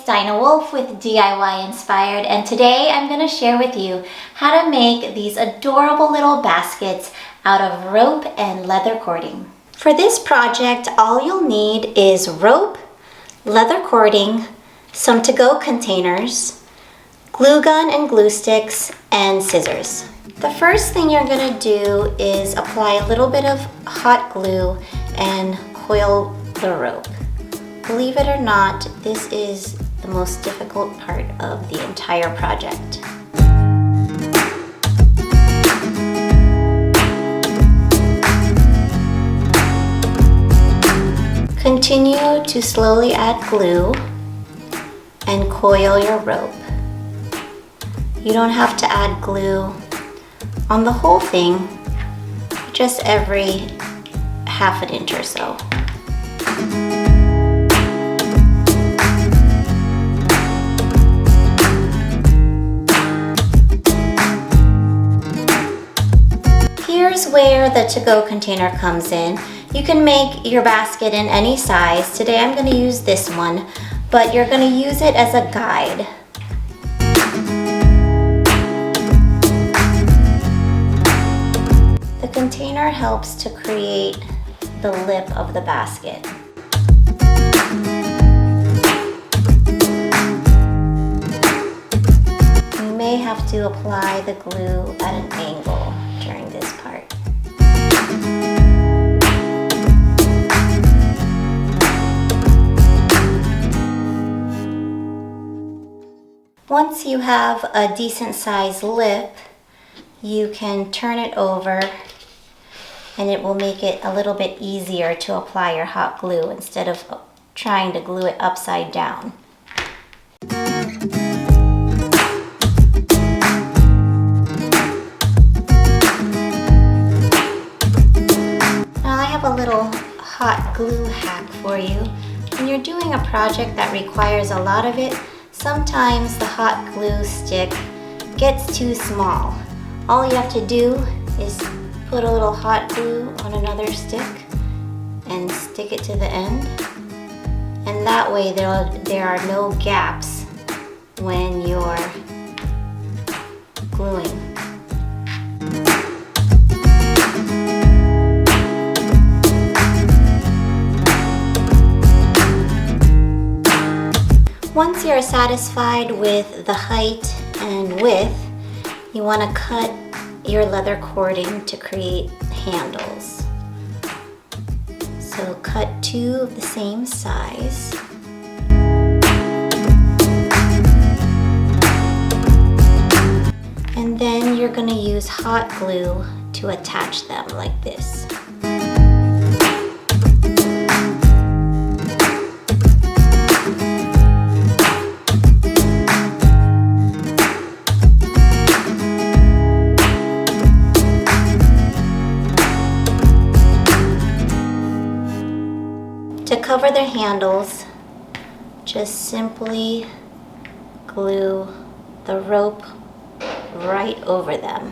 it's Dinah Wolf with DIY Inspired, and today I'm going to share with you how to make these adorable little baskets out of rope and leather cording. For this project, all you'll need is rope, leather cording, some to-go containers, glue gun and glue sticks, and scissors. The first thing you're going to do is apply a little bit of hot glue and coil the rope. Believe it or not, this is the most difficult part of the entire project. Continue to slowly add glue and coil your rope. You don't have to add glue on the whole thing, just every half an inch or so. Here's where the to-go container comes in. You can make your basket in any size. Today I'm going to use this one, but you're going to use it as a guide. The container helps to create the lip of the basket. You may have to apply the glue at an angle during this part. Once you have a decent sized lip, you can turn it over and it will make it a little bit easier to apply your hot glue instead of trying to glue it upside down. Now I have a little hot glue hack for you. When you're doing a project that requires a lot of it, sometimes the hot glue stick gets too small. All you have to do is put a little hot glue on another stick and stick it to the end. And that way there are no gaps when you're gluing. Once you're satisfied with the height and width, you want to cut your leather cording to create handles. So cut 2 of the same size. And then you're going to use hot glue to attach them like this. To cover their handles, just simply glue the rope right over them.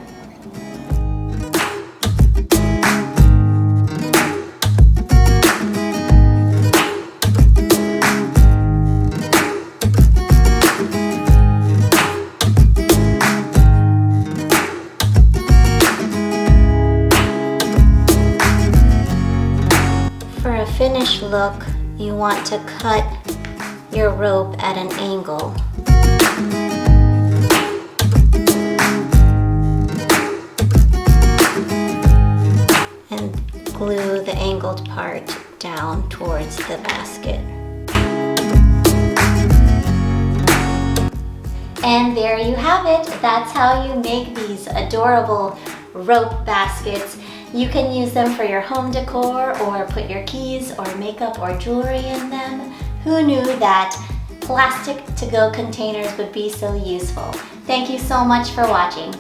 For a finished look, you want to cut your rope at an angle. And glue the angled part down towards the basket. And there you have it. That's how you make these adorable rope baskets. You can use them for your home decor or put your keys or makeup or jewelry in them. Who knew that plastic to-go containers would be so useful? Thank you so much for watching.